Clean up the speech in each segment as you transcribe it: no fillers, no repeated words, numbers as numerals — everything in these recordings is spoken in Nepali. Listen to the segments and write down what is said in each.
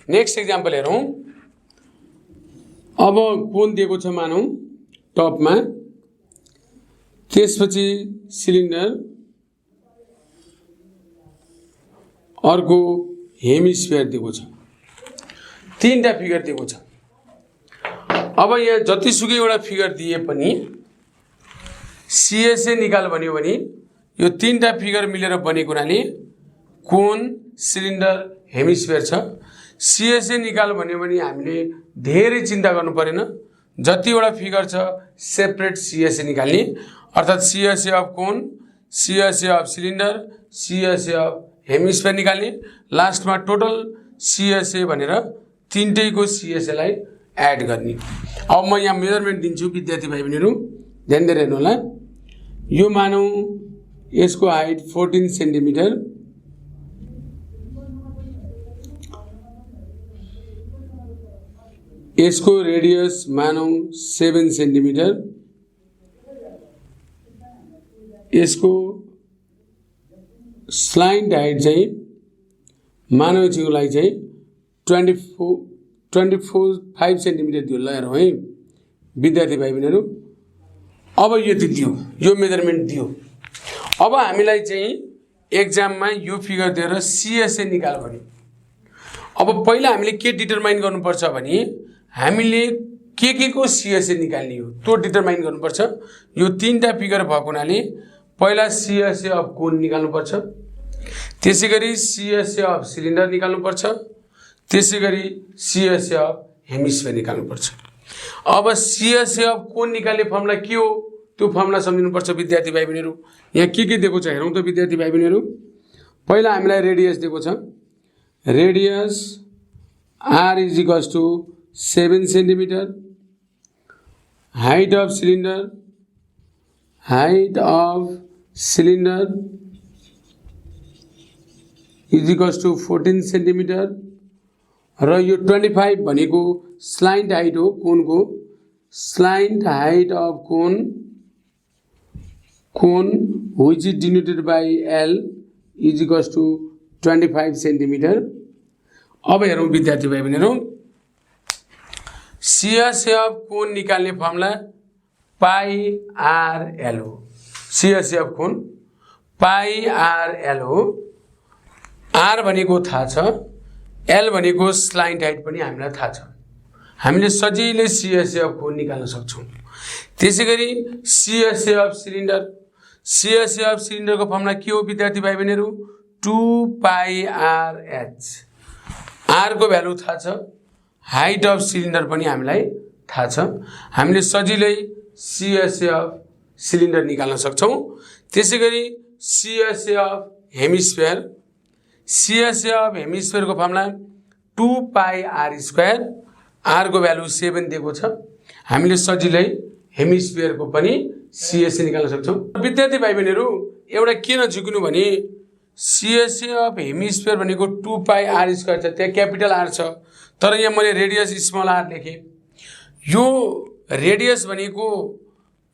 नेक्स्ट एक्जाम्पल हेरौँ। अब कोन दिएको छ मानौँ टपमा, त्यसपछि सिलिन्डर, अर्को हेमिस्फियर दिएको छ, तीनटा फिगर दिएको छ। अब यहाँ जतिसुकै एउटा फिगर दिए पनि सीएसए निकाल भन्यो भने यो तीनटा फिगर मिलेर बनेको हुनाले कोन, सिलिन्डर, हेमिस्फियर छ। सीएसए निकाल भन्यो भने हामीले धेरै चिन्ता गर्नु परेन, जतिवटा फिगर छ सेपरेट सीएसए निकाल्ने, अर्थात् CSA of cone, CSA of cylinder, CSA of hemisphere निकाल्ने, लास्टमा टोटल सीएसए भनेर तीनटैको सीएसएलाई एड गर्ने। अब म यहाँ मेजरमेन्ट दिन्छु विद्यार्थी भाइ बहिनीहरू, ध्यान दिएर हेर्नु होला। यो मानौँ यसको हाइट 14 सेन्टिमिटर, यसको रेडियस मानौँ 7 सेन्टिमिटर, यसको स्लाइड हाइट चाहिँ मानव यसको लागि चाहिँ 5 सेन्टिमिटर दियो। ल हेरौँ है विद्यार्थी भाइ बहिनीहरू, अब यति दियो, यो मेजरमेन्ट दियो। अब हामीलाई चाहिँ एक्जाममा यो फिगर दिएर सीएसए निकाल भन्यो। अब पहिला हामीले के डिटरमाइन गर्नुपर्छ भने हामीले के को सीएसए निकाल्ने हो त्यो डिटरमाइन गर्नुपर्छ। यो तीनटा फिगर भएको हुनाले पहिला सीएसए अफ कोन निकाल्नुपर्छ, त्यसैगरी सीएसए अफ सिलिन्डर निकाल्नुपर्छ, त्यसैगरी सीएसए अफ हेमिस्फियर निकाल्नुपर्छ। अब सीएसए अफ कोन निकाल्ने फर्मुला के हो त्यो फर्मुला सम्झिनुपर्छ विद्यार्थी भाइ बहिनीहरू। यहाँ के दिएको छ हेरौँ त विद्यार्थी भाइ बहिनीहरू। पहिला हामीलाई रेडियस दिएको छ, radius r is equals to 7 centimetre, height of cylinder, is equals to 14 centimetre, र यो 25 भनेको स्लाइड हाइट हो कोनको, slant height of cone which is denoted by L is equals to 25 centimetre. अब हेरौँ विद्यार्थी भाइ बहिनीहरू, सीएसए अफ कोन निकाल्ने फर्मुला पाई आर एल हो। CSA of cone pi r l हो। आर भनेको थाहा छ, एल भनेको स्लाइड हाइट पनि हामीलाई थाहा छ, हामीले सजिलै सीएसए अफ कोन निकाल्न सक्छौँ। त्यसैगरी CSA of cylinder, CSA of सिलिन्डरको फर्मुला के हो विद्यार्थी भाइ बहिनीहरू, 2 पाई आर एच। आर को भ्यालु थाहा छ, हाइट अफ सिलिन्डर पनि हामीलाई थाहा छ, हामीले सजिलै सीएसए अफ सिलिन्डर निकाल्न सक्छौँ। त्यसैगरी CSA of hemisphere, CSA of हेमिस्फियरको formula 2 pi are square, r को भ्यालु 7 दिएको छ, हामीले सजिलै हेमिस्फियरको पनि सीएसए निकाल्न सक्छौँ। विद्यार्थी भाइ बहिनीहरू एउटा के नझुकिनु भने सीएसए अफ हेमिस्फियर भनेको 2 पाई आर स्क्वायर छ, त्यहाँ क्यापिटल आर छ, तर यहाँ मैले रेडियस स्मल आर लेखेँ। यो रेडियस भनेको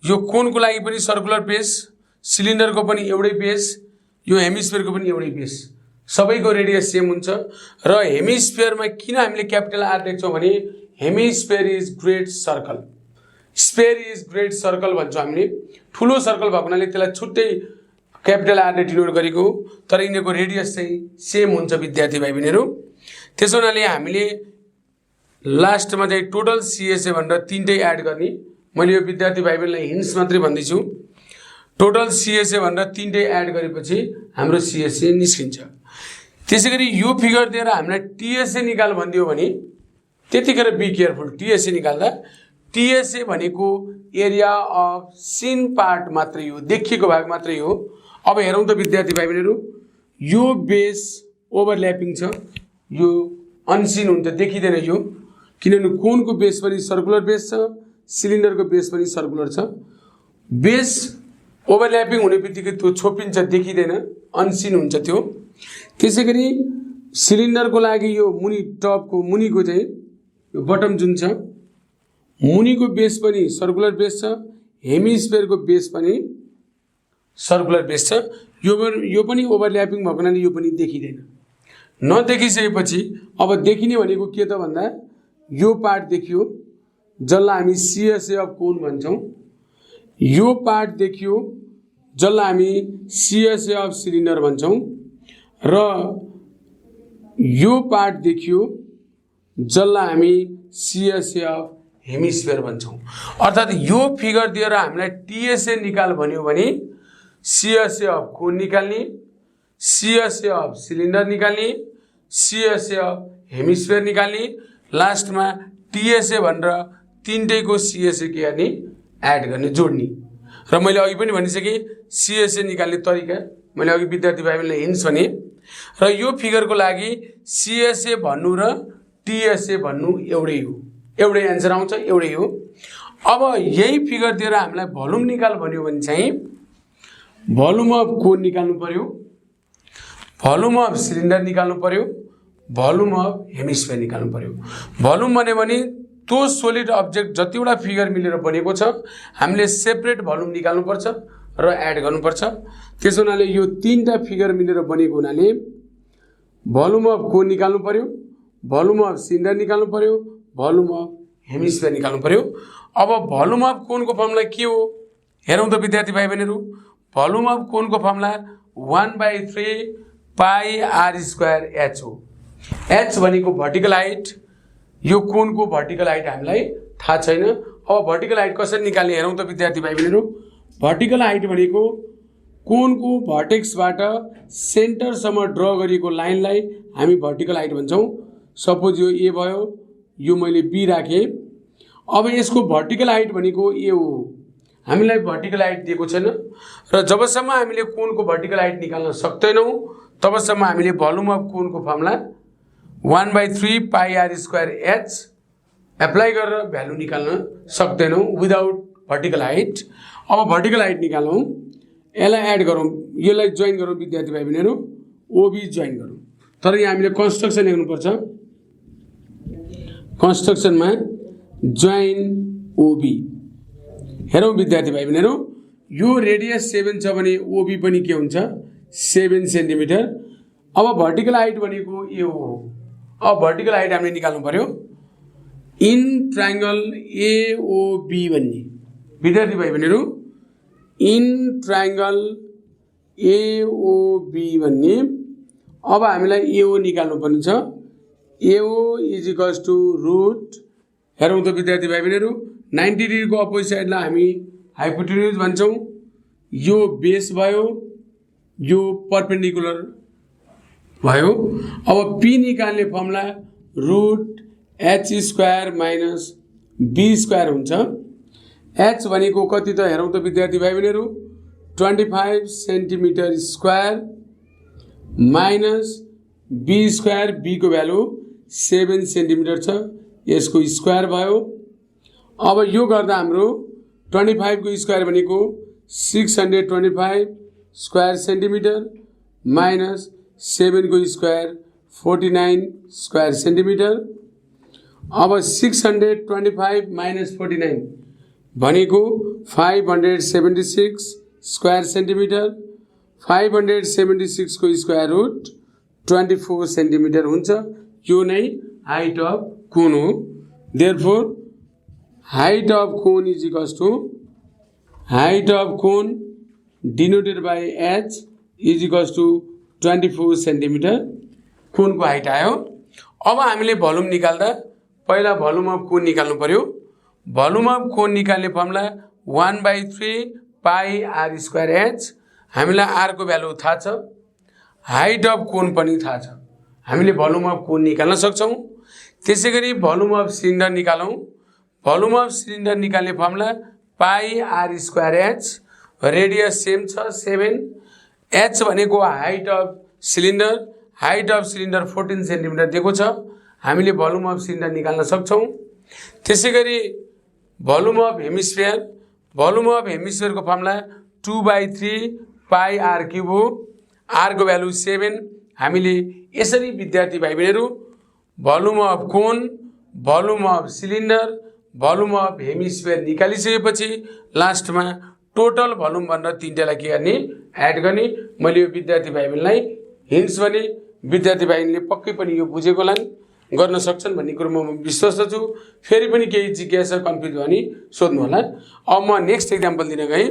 यो कोनको लागि पनि सर्कुलर बेस, सिलिन्डरको पनि एउटै बेस, यो हेमिस्फियरको पनि एउटै बेस, सबैको रेडियस सेम हुन्छ। र हेमिस्फियरमा किन हामीले क्यापिटल आर लेख्छौँ भने hemisphere is great circle, sphere is great circle भन्छौँ हामीले। ठुलो सर्कल भएको हुनाले त्यसलाई छुट्टै क्यापिटल आरले डिनोट गरेको, तर यिनीहरूको रेडियस चाहिँ सेम हुन्छ विद्यार्थी भाइ बहिनीहरू। त्यसो हुनाले हामीले लास्टमा चाहिँ टोटल सीएसए भनेर तीनटै एड गर्ने। मैले यो विद्यार्थी भाइ बहिनीलाई हिन्ट्स मात्रै भन्दैछु। टोटल सीएसए भनेर तीनटै एड गरेपछि हाम्रो सीएसए निस्किन्छ। त्यसैगरी यो फिगर दिएर हामीलाई टीएसए निकाल भनिदियो भने त्यतिखेर बी केयरफुल। टीएसए निकाल्दा टीएसए भनेको एरिया अफ सिन पार्ट मात्रै हो, देखिएको भाग मात्रै हो। अब हेरौँ त विद्यार्थी भाइ बहिनीहरू, यो बेस ओभरल्यापिङ छ, यो अनसिन हुन्छ, देखिँदैन यो, किनभने कोनको बेस पनि सर्कुलर बेस छ, सिलिन्डरको बेस पनि सर्कुलर छ। बेस ओभरल्यापिङ हुने बित्तिकै त्यो छोपिन्छ, देखिँदैन, अनसिन हुन्छ त्यो। त्यसैगरी सिलिन्डरको लागि यो मुनि टपको मुनिको चाहिँ यो बटम जुन छ, मुनिको बेस पनि सर्कुलर बेस छ, हेमिस्फियरको बेस पनि सर्कुलर बेस छ, यो पनि ओभरल्यापिङ भएको हुनाले यो पनि देखिँदैन। नदेखिसकेपछि अब देखिने भनेको के त भन्दा यो पार्ट देखियो जसलाई हामी CSA अफ कोन भन्छौँ, यो पार्ट देखियो जसलाई हामी CSA अफ सिलिन्डर भन्छौँ, र यो पार्ट देखियो जसलाई हामी CSA अफ हेमिस्फियर भन्छौँ। अर्थात् यो फिगर दिएर हामीलाई TSA निकाल भन्यो भने CSA अफ कोन निकाल्ने, CSA अफ सिलिन्डर निकाल्ने, CSA अफ हेमिस्फियर निकाल्ने, लास्टमा TSA भनेर तीनटैको CSA के गर्ने एड गर्ने जोड्ने। र मैले अघि पनि भनिसकेँ CSA निकाल्ने तरिका मैले अघि विद्यार्थी भाइबीलाई हिन्ट्स भने, र यो फिगरको लागि CSA भन्नु र TSA भन्नु एउटै हो, एउटै एन्सर आउँछ, एउटै हो। अब यही फिगर दिएर हामीलाई भोल्युम निकाल भन्यो भने चाहिँ भोल्युम अफ कोन निकाल्नु पर्यो, भोल्युम अफ सिलिन्डर निकाल्नु पर्यो, भोल्युम अफ हेमिस्फियर निकाल्नु पर्यो। भोल्युम भन्यो भने त्यो सोलिड अब्जेक्ट जतिवटा फिगर मिलेर बनेको छ हामीले सेपरेट भोल्युम निकाल्नुपर्छ र एड गर्नुपर्छ। त्यसो हुनाले यो तीनटा फिगर मिलेर बनेको हुनाले भोल्युम अफ कोन निकाल्नु पर्यो, भोल्युम अफ सिलिन्डर निकाल्नु पर्यो, भोल्युम अफ हेमिस्फियर निकाल्नु पर्यो। अब भोल्युम अफ कोनको फर्मुला के हो हेरौँ त विद्यार्थी भाइ बहिनीहरू। भोल्युम अफ कोनको formula 1/3 pi are square h हो। एच भनेको भर्टिकल हाइट, यो कोनको भर्टिकल हाइट हामीलाई थाहा छैन। अब भर्टिकल हाइट कसरी निकाल्ने हेरौँ त विद्यार्थी भाइ बहिनीहरू। भर्टिकल हाइट भनेको कोनको भर्टेक्सबाट सेन्टरसम्म ड्र गरिएको लाइनलाई हामी भर्टिकल हाइट भन्छौँ। सपोज यो ए भयो, यो मैले बी राखेँ। अब यसको भर्टिकल हाइट भनेको ए हो, हामीलाई भर्टिकल हाइट दिएको छैन, र जबसम्म हामीले कोनको भर्टिकल हाइट निकाल्न सक्दैनौँ तबसम्म हामीले भोल्युम अफ कोनको formula 1/3 pi are square h apply गरेर भ्यालु निकाल्न सक्दैनौँ विदाउट भर्टिकल हाइट। अब भर्टिकल हाइट निकालौँ, यसलाई एड गरौँ, यसलाई जोइन गरौँ विद्यार्थी भाइ बहिनीहरू, ओबी जोइन गरौँ। तर यहाँ हामीले कन्स्ट्रक्सन लेख्नुपर्छ, कन्स्ट्रक्सनमा जोइन ओबी। हेरौँ विद्यार्थी भाइ बहिनीहरू, यो रेडियस 7 छ भने ओबी पनि के हुन्छ 7 सेन्टिमिटर। अब भर्टिकल हाइट भनेको यो हो। अब भर्टिकल हाइट हामीले निकाल्नु पर्यो इन ट्रायंगल एओबी भन्ने विद्यार्थी भाइ बहिनीहरू, इन ट्रायंगल एओबी भन्ने। अब हामीलाई एओ निकाल्नु पर्ने छ। AO is equals to root, हेरौँ त विद्यार्थी भाइ बहिनीहरू, 90 डिग्रीको अपोजिट साइडलाई हामी हाइपोटेन्युज भन्छौँ। यो बेस भयो, यो परपेन्डिकुलर भयो। अब पी निकाल्ने formula root H square minus B square हुन्छ। एच भनेको कति त हेरौँ त विद्यार्थी भाइ बहिनीहरू, 25 centimetre square minus B square, B को भ्यालु 7 सेन्टिमिटर छ, यसको स्क्वायर भयो। अब यो गर्दा हाम्रो 25 को स्क्वायर भनेको 625 स्क्वायर सेन्टिमिटर माइनस 7 को स्क्वायर 49 स्क्वायर सेन्टिमिटर। अब 625 माइनस 49 भनेको 576 स्क्वायर सेन्टिमिटर, 576 को स्क्वायर रुट 24 सेन्टिमिटर हुन्छ। यो नै हाइट अफ कोन हो। Therefore height of cone is equals to height of cone denoted by h is equals to 24 centimetre कोनको हाइट आयो। अब हामीले भोल्युम निकाल्दा पहिला भोल्युम अफ कोन निकाल्नु पर्यो। भोल्युम अफ कोन निकाल्ने formula 1/3 pi are square H. हामीलाई आर को भ्यालु थाहा छ, हाइट अफ कोन पनि थाहा छ, हामीले भोल्युम अफ कोन निकाल्न सक्छौँ। त्यसै गरी भोल्युम अफ सिलिन्डर निकालौँ। भोल्युम अफ सिलिन्डर निकाल्ने formula pi are square h, radius same छ 7, एच भनेको height of cylinder, height of cylinder 14 centimetre दिएको छ, हामीले भोल्युम अफ सिलिन्डर निकाल्न सक्छौँ। त्यसै गरी volume of hemisphere, volume of हेमिस्फियरको फर्मुला 2/3 पाई आर क्युब हो, आर को भ्यालु 7। हामीले यसरी विद्यार्थी भाइ बहिनीहरू volume of cone, volume of cylinder, volume of hemisphere निकालिसकेपछि लास्टमा टोटल भोल्युम भनेर तीनटालाई के गर्ने एड गर्ने। मैले यो विद्यार्थी भाइ बहिनीलाई हिन्ट्स भने विद्यार्थी भाइले पक्कै पनि यो बुझेको होलान्, गर्न सक्छन् भन्ने कुरोमा म विश्वस्त छु। फेरि पनि केही जिज्ञासा कन्फ्युज भयो भने सोध्नु होला। अब म नेक्स्ट एक्जाम्पल दिन गएँ।